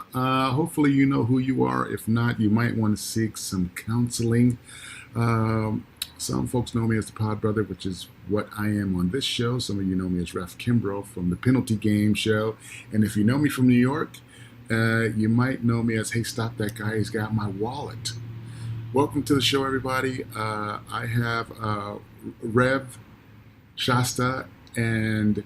Hopefully, you know who you are. If not, you might want to seek some counseling. Um, some folks know me as the Pod Brother, which is what I am on this show. Some of you know me as Ref Kimbrough from the Penalty Game Show. And if you know me from New York, you might know me as Hey, Stop That Guy, He's Got My Wallet. Welcome to the show, everybody. I have Rev, Shasta, and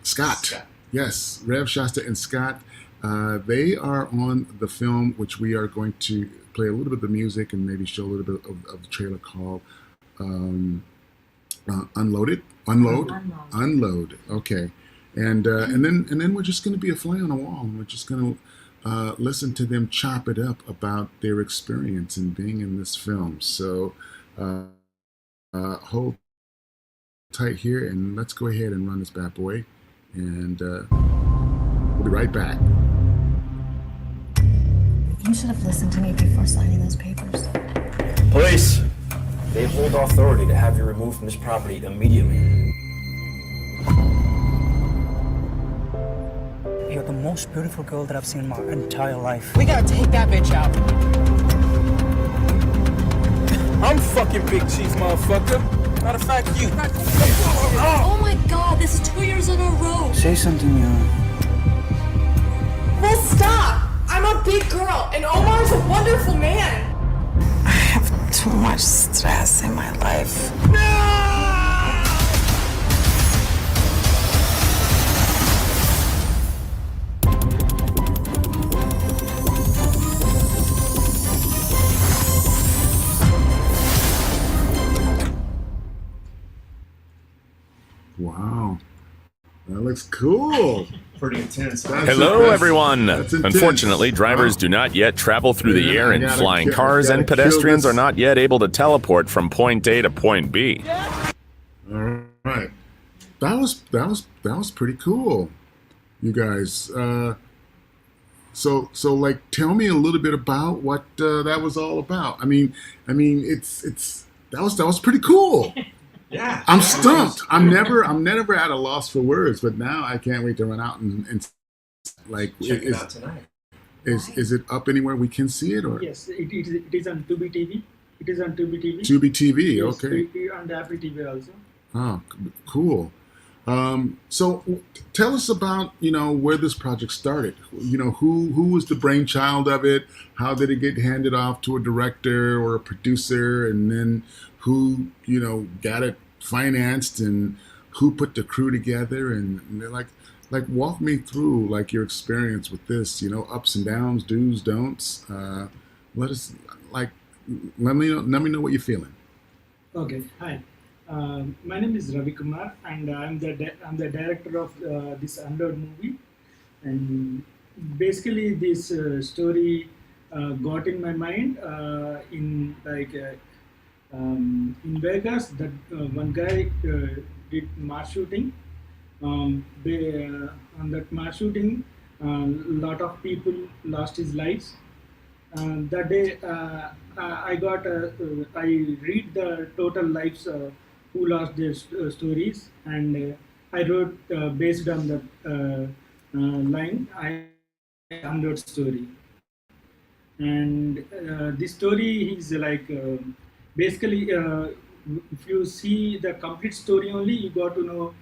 Scott. Yes, Rev, Shasta, and Scott. They are on the film, which we are going to play a little bit of the music and maybe show a little bit of the trailer called um, Unloaded, Unload. Okay, and then we're just going to be a fly on the wall, and we're just going to listen to them chop it up about their experience in being in this film. So uh, hold tight here, and let's go ahead and run this bad boy, and we'll be right back. You should have listened to me before signing those papers. Police! They hold authority to have you removed from this property immediately. You're the most beautiful girl that I've seen in my entire life. We gotta take that bitch out. I'm fucking Big Chief, motherfucker. Matter of fact, you. Oh my god, this is 2 years in a row. Say something, Well, stop! I'm a big girl, and Omar's a wonderful man. I have too much stress in my life. Wow, that looks cool. Pretty intense. Hello, everyone. That's intense. Unfortunately, drivers do not yet travel through the air in flying cars, and pedestrians are not yet able to teleport from point A to point B. All right, that was pretty cool, you guys. So like, tell me a little bit about what that was all about. It's that was pretty cool. Yeah. I'm stumped. I'm never at a loss for words, but now I can't wait to run out and like, Check it out tonight. is it up anywhere we can see it, or Yes, it is on Tubi TV. It is on Tubi TV. Tubi TV? Yes, Okay. and Apple TV also. Oh, cool. So tell us about, where this project started. Who was the brainchild of it? How did it get handed off to a director or a producer, and then who, got it financed, and who put the crew together, and they're like walk me through like your experience with this, ups and downs, do's, don'ts. Let us like let me know what you're feeling. Okay, hi. My name is Ravi Kumar, and I'm the director of this Unload movie. And basically, this story got in my mind in Vegas. That one guy did mass shooting. On that mass shooting, a lot of people lost his lives. That day, I read the total lives who lost their stories, and I wrote based on that line. I unload story, and this story is like basically if you see the complete story only, you got to know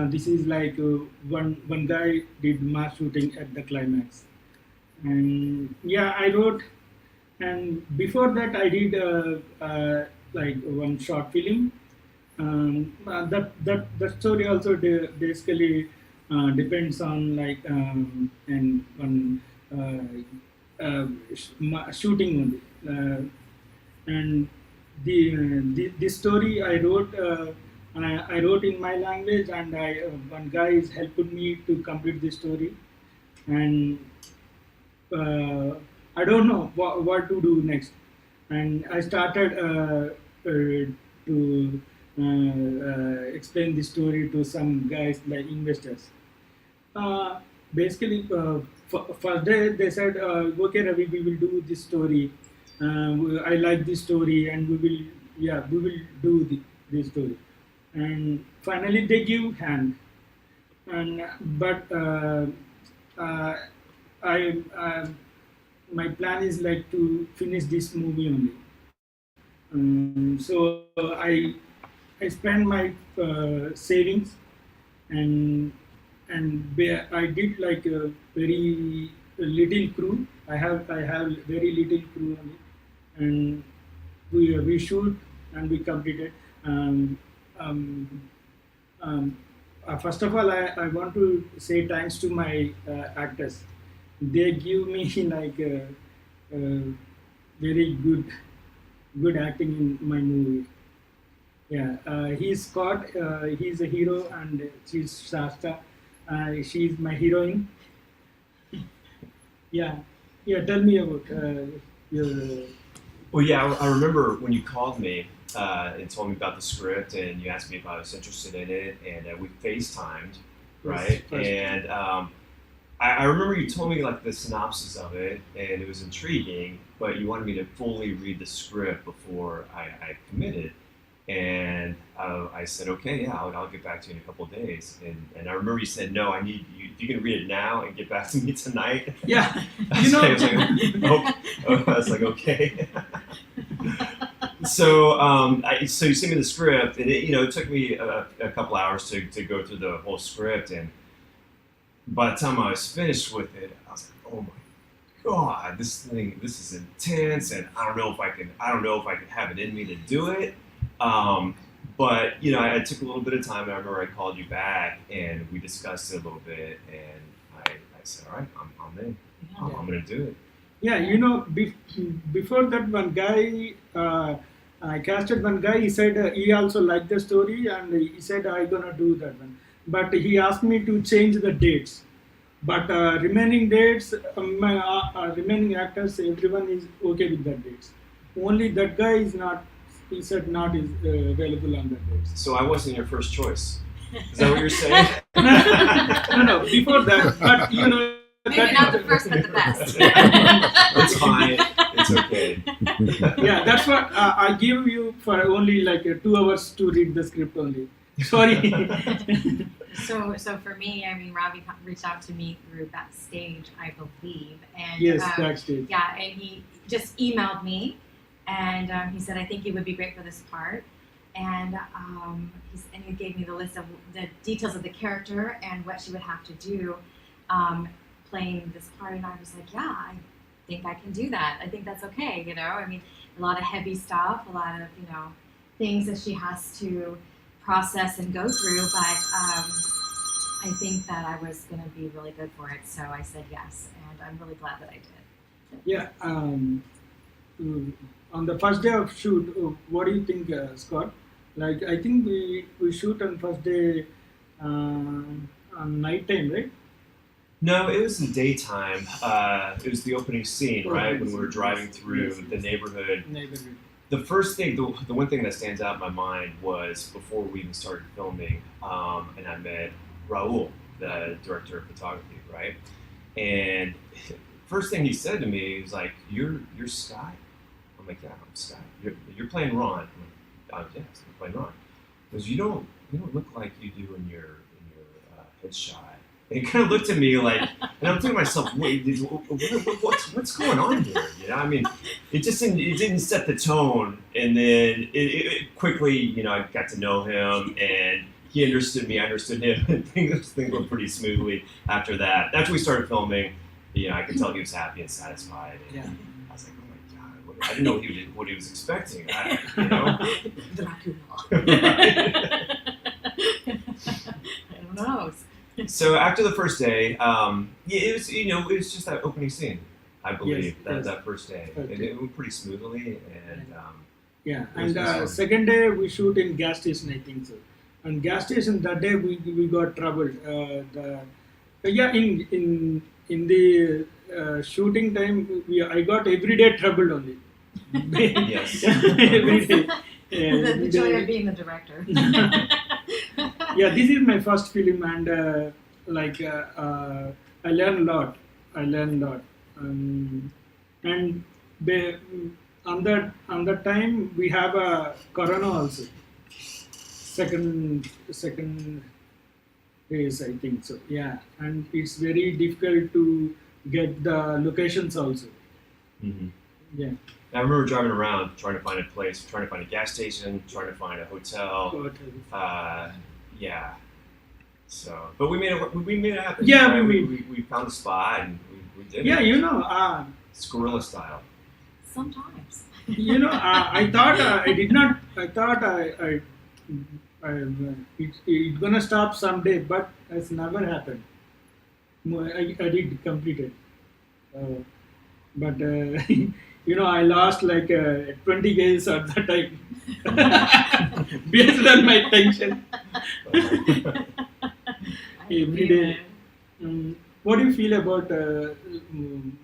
this is like one guy did mass shooting at the climax. And yeah, I wrote, and before that I did like one short film. That story also basically depends on like and on shooting only. And this story I wrote. I wrote in my language, and one guy is helping me to complete the story. And I don't know what to do next, and I started to explain the story to some guys like investors. Basically, first day they said, "Okay, Ravi, we will do this story. I like this story, and we will do this story." And finally, they give hand, and but. my plan is like to finish this movie only. So I spent my savings and I did like a very little crew. I have very little crew only, and we shoot and we completed. First of all, I want to say thanks to my actors. They give me like very good acting in my movie. Yeah, he's Scott. He's a hero, and she's Shasta. She's my heroine. Yeah. Tell me about your. Well, yeah, I remember when you called me and told me about the script, and you asked me if I was interested in it, and we FaceTimed, right? And I remember you told me like the synopsis of it, and it was intriguing, but you wanted me to fully read the script before I committed. And I said, okay, yeah, I'll get back to you in a couple of days. And I remember you said, no, I need you. If you can read it now and get back to me tonight. Yeah, I was like, okay. So so you sent me the script, and it took me a couple hours to go through the whole script. And by the time I was finished with it, I was like, oh my God, this is intense, and I don't know if I can have it in me to do it. But I took a little bit of time, and I remember I called you back, and we discussed it a little bit, and I said, all right, I'm in. I'm going to do it. Yeah, before that, one guy, I casted one guy. He said he also liked the story, and he said I'm gonna do that one. But he asked me to change the dates. But remaining dates, my remaining actors, everyone is okay with that dates. Only that guy is not. He said not is available on that dates. So I wasn't your first choice. Is that what you're saying? No. Before that, but Maybe not the first, but the best. It's fine. It's okay. Yeah, that's what I give you for only like 2 hours to read the script only. Sorry. So for me, I mean, Ravi reached out to me through Backstage, I believe, and Yes, Backstage. Yeah, and he just emailed me, and he said, I think you would be great for this part. And he gave me the list of the details of the character and what she would have to do playing this part. And I was like, yeah, I think I can do that. I think that's okay, I mean, a lot of heavy stuff, a lot of, things that she has to process and go through. But I think that I was going to be really good for it. So I said yes, and I'm really glad that I did. Yeah. On the first day of shoot, what do you think, Scott? Like, I think we shoot on first day on night time, right? No, it was in daytime. It was the opening scene, right? When we were driving through the neighborhood. The first thing, the one thing that stands out in my mind was before we even started filming, and I met Raul, the director of photography, right? And first thing he said to me, he was like, "You're Sky." I'm like, "Yeah, I'm Sky. You're playing Ron." I'm like, "Yes, I'm playing Ron." He goes, "You don't look like you do in your headshot." And he kind of looked at me like, and I'm thinking to myself, wait, what's going on here? I mean, it didn't set the tone. And then it quickly, I got to know him, and he understood me, I understood him, and things went pretty smoothly after that. After we started filming, I could tell he was happy and satisfied. And I was like, oh my God, I didn't know what he was expecting. Who knows? So after the first day, it was it was just that opening scene, I believe, that first day, and it went pretty smoothly. And and second day we shoot in gas station, I think so. And gas station that day we got troubled. In the shooting time I got everyday trouble only. Yes. Every day. The joy of being the director. Yeah, this is my first film, and I learned a lot. And on that time we have a corona also. Second phase, I think so. Yeah, and it's very difficult to get the locations also. Mm-hmm. Yeah. I remember driving around trying to find a place, trying to find a gas station, trying to find a hotel. Yeah. So, but we made it happen. Yeah, right? we found a spot and we did yeah, it. It's guerrilla style. Sometimes. I thought it's gonna stop someday, but it's never happened. I did complete it, but I lost like 20 kgs at that time based on my tension every day. What do you feel about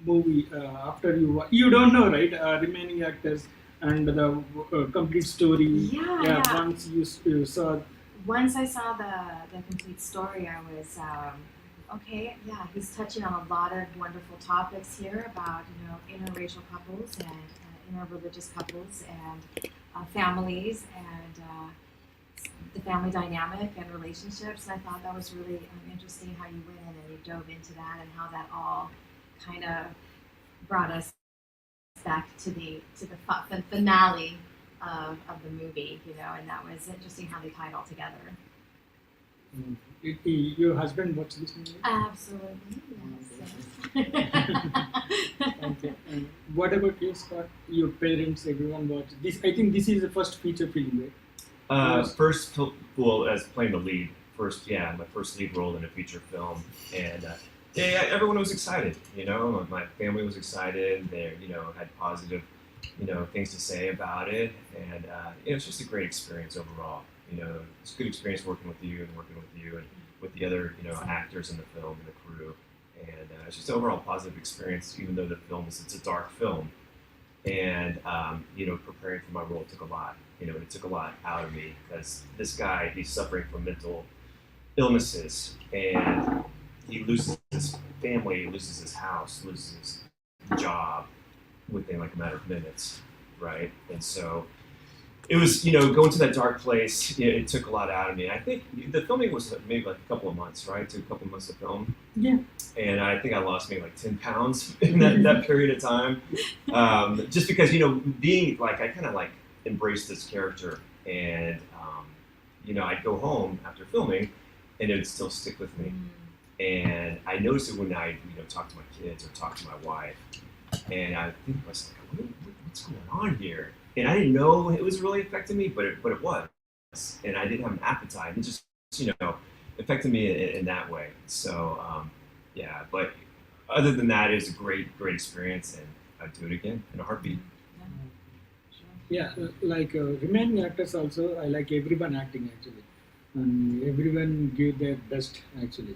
movie after you don't know, right? Remaining actors and the complete story. Yeah. Once you saw. Once I saw the complete story, I was okay. Yeah, he's touching on a lot of wonderful topics here about interracial couples and interreligious couples and families and the family dynamic and relationships. And I thought that was really interesting how you went in and you dove into that and how that all kind of brought us back to the finale of the movie, and that was interesting how they tied it all together. Your husband watched this movie? Absolutely, yes. Okay. What about you, Scott? Your parents, everyone watched this. I think this is the first feature film, right? As playing the lead. My first lead role in a feature film, and everyone was excited. My family was excited. They, had positive, things to say about it, and it's just a great experience overall. It's a good experience working with you and with the other, actors in the film and the crew, and it's just an overall positive experience. Even though it's a dark film, and preparing for my role took a lot. It took a lot out of me because this guy, he's suffering from mental illnesses, and he loses his family, loses his house, loses his job within like a matter of minutes, right? And so it was, going to that dark place, it took a lot out of me. I think the filming was maybe like a couple of months, right? It took a couple of months to film. Yeah. And I think I lost maybe like 10 pounds in that period of time. Just because, being like, I kind of like embraced this character, and, I'd go home after filming and it would still stick with me. And I noticed it when I, talk to my kids or talk to my wife, and I think I was like, what's going on here? And I didn't know it was really affecting me, but it was. And I didn't have an appetite. It just, affected me in that way. So, but other than that, it was a great experience, and I'd do it again in a heartbeat. Yeah, like remaining actors also, I like everyone acting actually. And everyone give their best actually.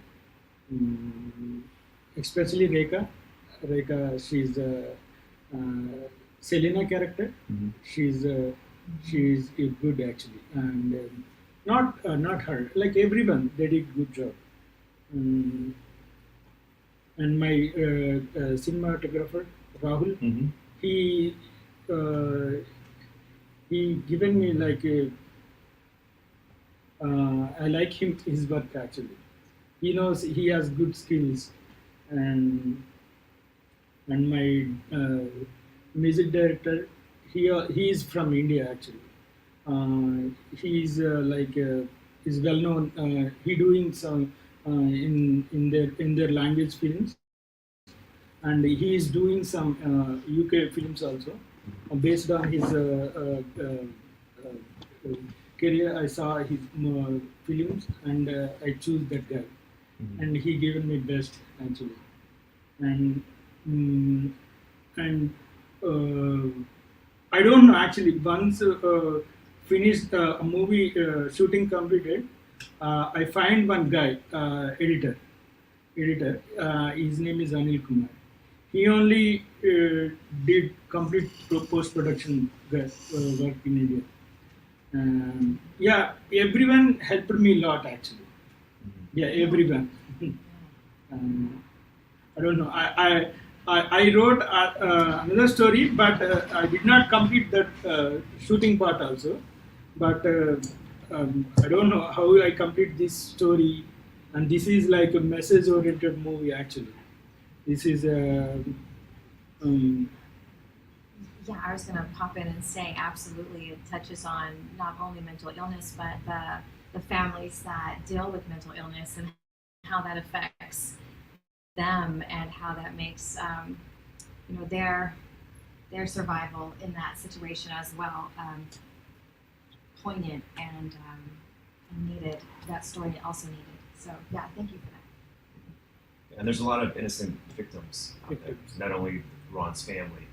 Especially Rekha. Rekha, she's Selena character. Mm-hmm. She's good actually, and not her. Like everyone, they did good job. And my cinematographer Rahul, Mm-hmm. he given me like I like his work actually. He knows he has good skills, and my music director, he is from India actually. He's is well known. He doing some in their language films, and he is doing some UK films also, based on his career. I saw his films, and I choose that guy. Mm-hmm. And he given me best actually, and I don't know actually. Once finished a movie shooting completed, I find one guy editor. His name is Anil Kumar. He only did complete post production work in India. Everyone helped me a lot actually. Yeah, everyone. I don't know. I wrote another story, but I did not complete that shooting part also. But I don't know how I complete this story. And this is like a message-oriented movie actually. this is Yeah, I was going to pop in and say absolutely. It touches on not only mental illness, but the families that deal with mental illness and how that affects them and how that makes their survival in that situation as well poignant and needed. That story also needed. So yeah, thank you for that. And there's a lot of innocent victims out there. Not only Ron's family,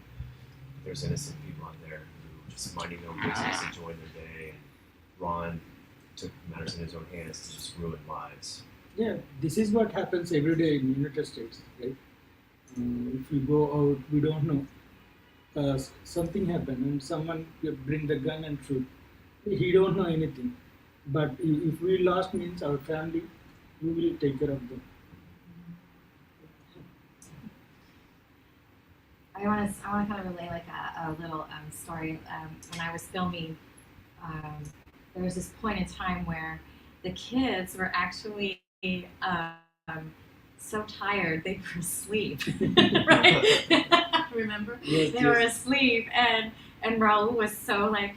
but there's innocent people out there who just minding their own business, enjoying their day. And Ron took matters in his own hands to just ruin lives. Yeah, this is what happens every day in United States, right? If we go out, we don't know. Something happened and someone will bring the gun and shoot. He don't know anything. But if we lost means our family, we will take care of them. I want to kind of relay like a little story. When I was filming, there was this point in time where the kids were actually so tired they were asleep. Right? Remember? Yes, they were asleep, and Raul was so like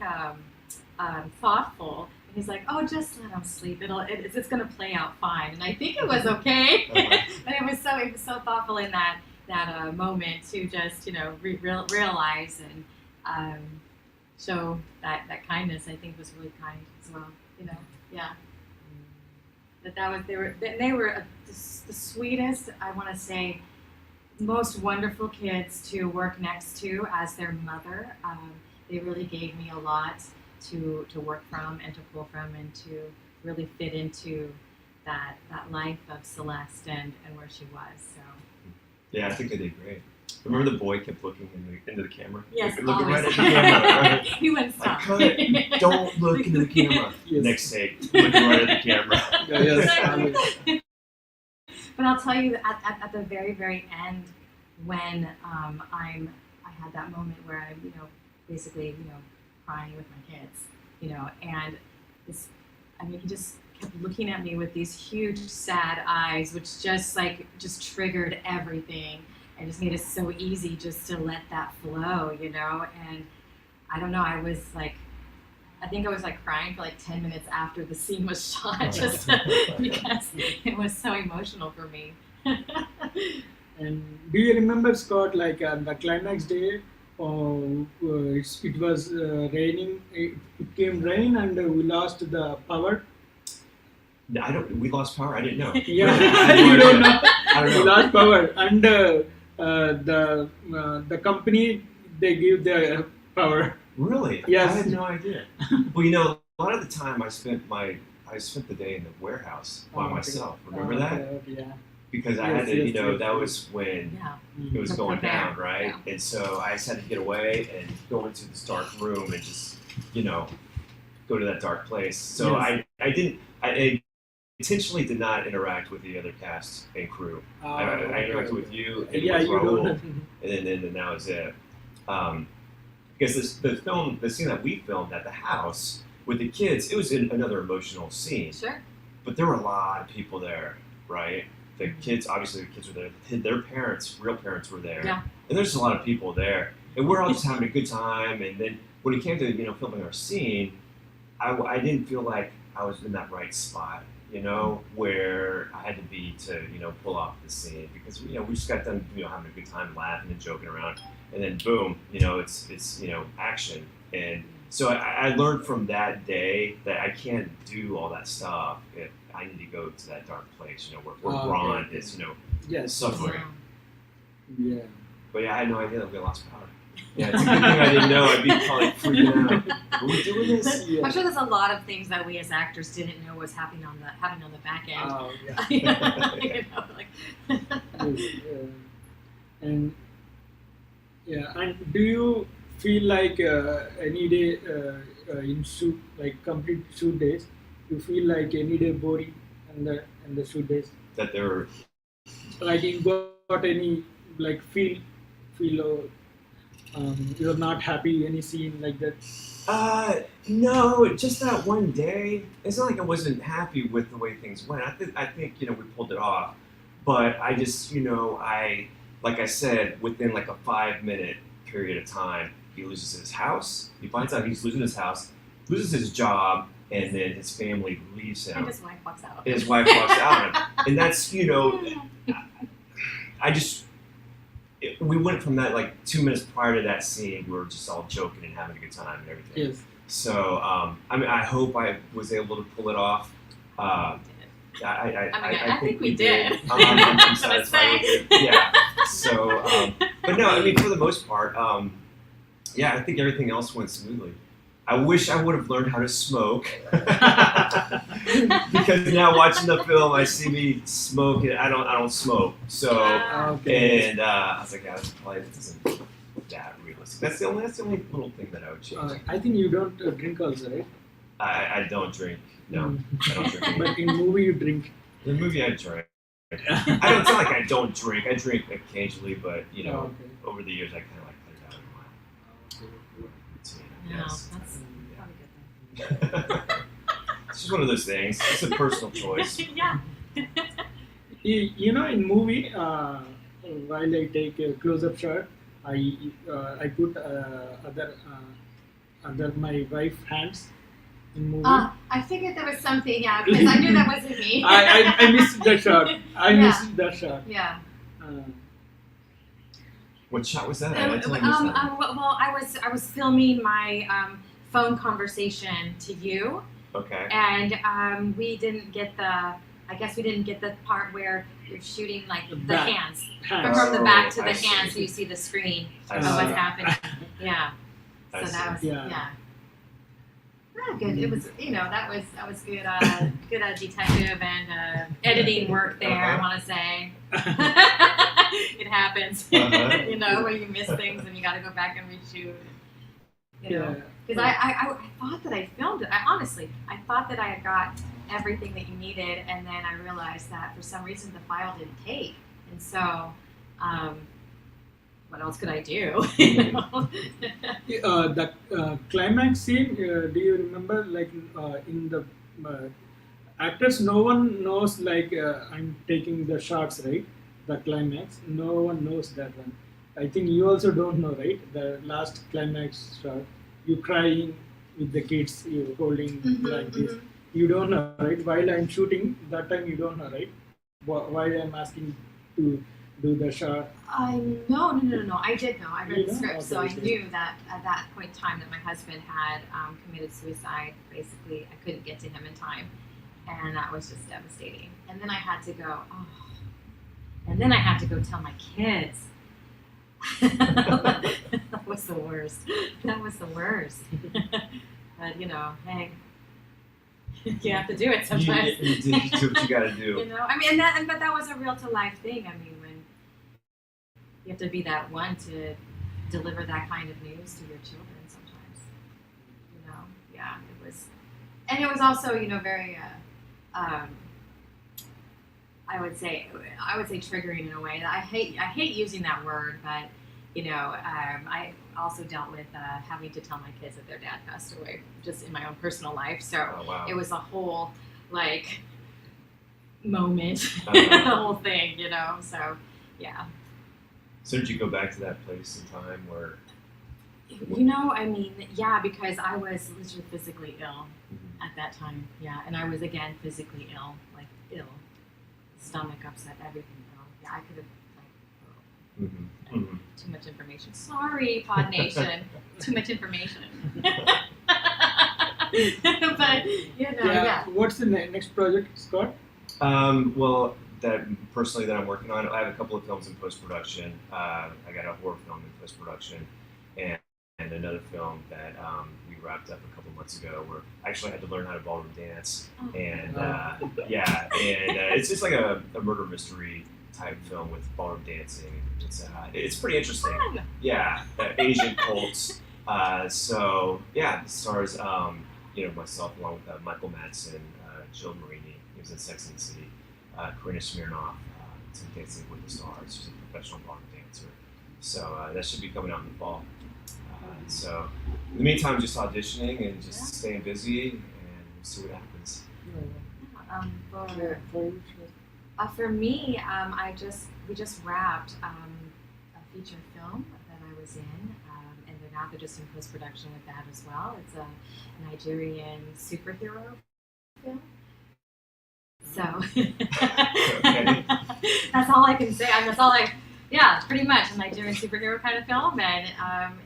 thoughtful. And he's like, "Oh, just let them sleep. It's going to play out fine." And I think it was okay, but it was so thoughtful in that moment to just realize and show that kindness. I think was really kind as well. Yeah. They were the sweetest, I want to say, most wonderful kids to work next to as their mother. They really gave me a lot to work from and to pull from and to really fit into that life of Celeste and where she was. So. Yeah, I think they did great. Remember the boy kept looking into the camera? Yes, looking always. right at the camera. Right? He wouldn't stop. Don't look into the camera. Yes. Next take, looking right at the camera. Yes. But I'll tell you that at the very, very end, when I had that moment where I'm, basically, crying with my kids, and this, he just kept looking at me with these huge, sad eyes, which just triggered everything. And just made it so easy just to let that flow, and I don't know, I think I was crying for 10 minutes after the scene was shot, just because it was so emotional for me. And do you remember, Scott, the climax day, it was raining, it came rain and we lost the power? We lost power? I didn't know. Yeah, you don't know. I don't know. We lost power. And the company, they give the power. Really? Yes. I had no idea. Well, a lot of the time I spent the day in the warehouse by myself. Remember that? Okay, yeah. Because I had to, that was when it was To going prepare, down, right? yeah. And so I just had to get away and go into this dark room and just, go to that dark place. So Yes. I intentionally did not interact with the other cast and crew. I interacted with you and Yeah, with you Raul, don't. and then that was it. Because the scene that we filmed at the house with the kids, it was another emotional scene. Sure. But there were a lot of people there, right? The kids were there. Their parents, real parents, were there. Yeah. And there's just a lot of people there, and we're all just having a good time. And then when it came to filming our scene, I didn't feel like I was in that right spot, where I had to be to pull off the scene, because we just got done having a good time, laughing and joking around, and then boom, it's action. And so I learned from that day that I can't do all that stuff if I need to go to that dark place, where Ron okay. is Yes. suffering. Yeah. But yeah, I had no idea that we lost power. Yeah, it's a good thing I didn't know. I'd be probably freaking out. Are we doing this? Yeah. I'm sure there's a lot of things that we as actors didn't know was happening on the back end. Oh, yeah. Like, Yes, and do you feel like any day in shoot, complete shoot days, you feel like any day boring and the shoot days? That there were. You got any feel you're not happy, any scene like that? No, just that one day. It's not like I wasn't happy with the way things went. I think we pulled it off, but I just like I said, within like a 5-minute period of time, he loses his house. He finds out he's losing his house, loses his job, and then his family leaves him. And his wife walks out. And his wife walks out. And that's, you know, we went from that, like 2 minutes prior to that scene, we were just all joking and having a good time and everything. Yes. So, I mean, I hope I was able to pull it off. I think we did. I'm satisfied with it. Yeah. So, but no, I mean, for the most part, yeah, I think everything else went smoothly. I wish I would have learned how to smoke because now watching the film, I see me smoke and I don't smoke. So, and I was like, yeah, this isn't that realistic. That's the only little thing that I would change. I think you don't drink also, right? I don't drink. No, I don't drink. But in movie you drink. In the movie, I drink. I don't. It's not like I don't drink. I drink occasionally, but you know, over the years, I kind of like cut it out of my routine. No, Yes. that's probably It's just one of those things. It's a personal choice. good. Yeah. You know, in movie, while I take a close-up shot, I put other my wife hands in movie. I figured there was something, yeah, because I knew that wasn't me. I missed the shot. I Yeah. missed the shot. Yeah. What shot was that? I Well, totally missed that. I was filming my phone conversation to you, Okay. and we didn't get the part where you're shooting like the Back. hands. Hands. From the back to I the see. hands, so you see the screen I of see. what's happening. Yeah. I So see. that was Yeah. good. It was that was good good detective and editing work there. I want to say it happens. Uh-huh. You know, where you miss things and you got to go back and reshoot. You know, Yeah. because I thought that I filmed it. I thought that I had got everything that you needed, and then I realized that for some reason the file didn't take, and so. What else could I do? You know? The climax scene. Do you remember? Like in the actors, no one knows. Like I'm taking the shots, right? The climax. No one knows that one. I think you also don't know, right? The last climax shot. You crying with the kids. You holding like this. You don't know, right? While I'm shooting, that time you don't know, right? Why I'm asking to do the shot. No. I did know. I read You the know? script, so I Okay. knew that at that point in time that my husband had committed suicide. Basically, I couldn't get to him in time, and that was just devastating. And then I had to go. And then I had to go tell my kids. That was the worst. That was the worst. But you know, hey, you have to do it sometimes. You do what you gotta do. You know, I mean, but that was a real to life thing. I mean, when you have to be that one to deliver that kind of news to your children, sometimes, you know, yeah, it was, and it was also, you know, very, I would say triggering in a way. I hate using that word, but you know, I also dealt with having to tell my kids that their dad passed away just in my own personal life. So Oh, wow. it was a whole like moment, Uh-huh. the whole thing, you know. So yeah, So did you go back to that place in time where? you know, I mean, yeah, because I was literally physically ill at that time. Yeah, and I was again physically ill, like ill, stomach upset, everything ill. Yeah, I could have too much information. Sorry, Pod Nation. Too much information. But you know, yeah. What's the next project, Scott? Well, that personally that I'm working on, I have a couple of films in post-production. I got a horror film in post-production, and another film that we wrapped up a couple months ago, where I actually had to learn how to ballroom dance, and it's just like a murder mystery type film with ballroom dancing. It's pretty interesting. Fun. Yeah, Asian cults. So yeah, it stars you know, myself along with Michael Madsen, Jill Marini, he was in Sex and the City, Karina Smirnoff, it's in Dancing with the Stars. She's a professional ballroom dancer. So that should be coming out in the fall. So in the meantime, just auditioning and just staying busy, and we'll see what happens. For me, we just wrapped feature film that I was in, and now they're just in post-production with that as well. It's a Nigerian superhero film. So that's all I can say. Yeah, pretty much a Nigerian superhero kind of film, and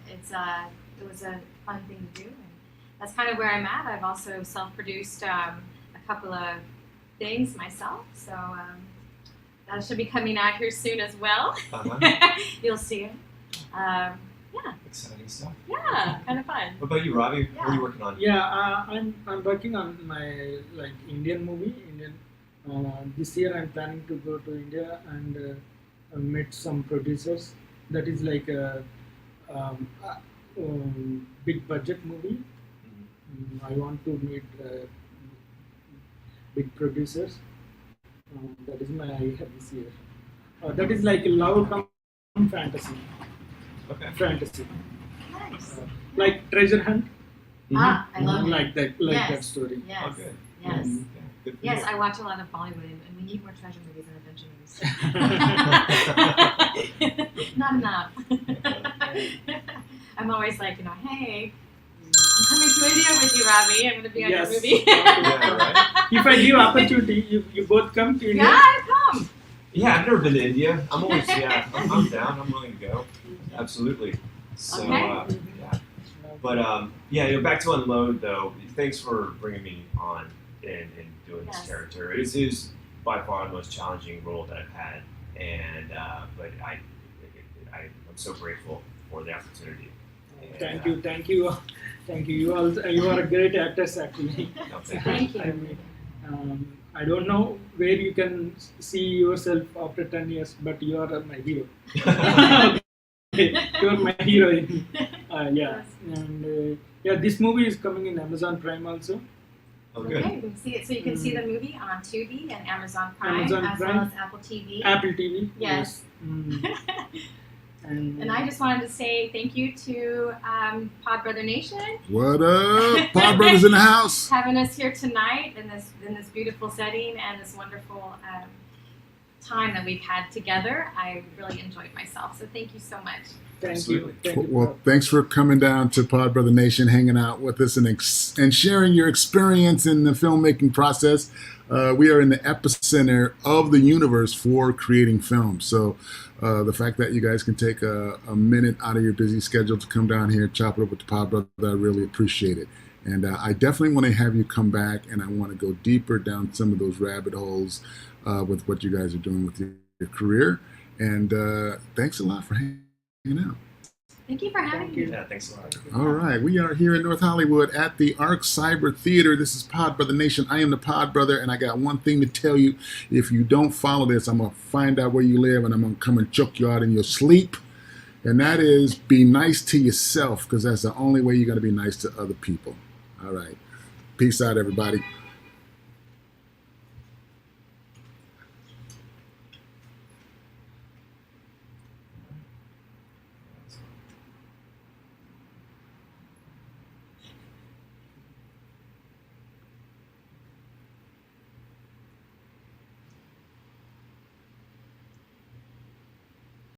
it was a fun thing to do, and that's kind of where I'm at. I've also self-produced a couple of things myself, so that should be coming out here soon as well. You'll see it. Yeah. Exciting stuff. Yeah, kind of fun. What about you, Ravi? What are you working on? Yeah, I'm working on my Indian movie. This year I'm planning to go to India and meet some producers. That is like a big budget movie. I want to meet big producers. That is my idea this year. That is like love come fantasy. Okay. Fantasy. Nice. Like treasure hunt. Ah, I love it. Like that. Yes. That story. Yes. Oh, good. Yes. Yeah, good for Yes, you. I watch a lot of Bollywood, and we need more treasure movies and adventure movies. Not enough. I'm always like, hey, I'm coming to India with you, Ravi. I'm going to be on your movie. Yeah, right. If I give opportunity, you both come to India. Yeah, come. Yeah, I've never been to India. I'm always, I'm down. I'm willing to go. Absolutely. So, Okay. yeah. But, back to Unload, though. Thanks for bringing me on and doing this Yes. character. It is by far the most challenging role that I've had. And, but I'm so grateful for the opportunity. And, Thank you. You are a great actress, actually. No, thank you. Thank you. I mean, I don't know where you can see yourself after 10 years, but you are my hero. You are my heroine. Yeah. And this movie is coming in Amazon Prime also. Oh, good. Okay, you can see it. So you can see the movie on Tubi and Amazon Prime, Amazon as Prime. well as Apple TV. Apple TV. Yes. And I just wanted to say thank you to Pod Brother Nation. What up? Pod Brothers in the house. Having us here tonight in this beautiful setting and this wonderful time that we've had together. I really enjoyed myself. So thank you so much. Thank you. Well, thanks for coming down to Pod Brother Nation, hanging out with us and sharing your experience in the filmmaking process. We are in the epicenter of the universe for creating films. So the fact that you guys can take a minute out of your busy schedule to come down here, chop it up with the Pod Brother, I really appreciate it. And I definitely want to have you come back, and I want to go deeper down some of those rabbit holes with what you guys are doing with your career. And thanks a lot for hanging out. Thank you for having me. Yeah, thanks a lot. All right, we are here in North Hollywood at the Arc Cyber Theater. This is Pod Brother Nation. I am the Pod Brother, and I got one thing to tell you. If you don't follow this, I'm going to find out where you live, and I'm going to come and choke you out in your sleep. And that is, be nice to yourself, because that's the only way you're going to be nice to other people. All right. Peace out, everybody.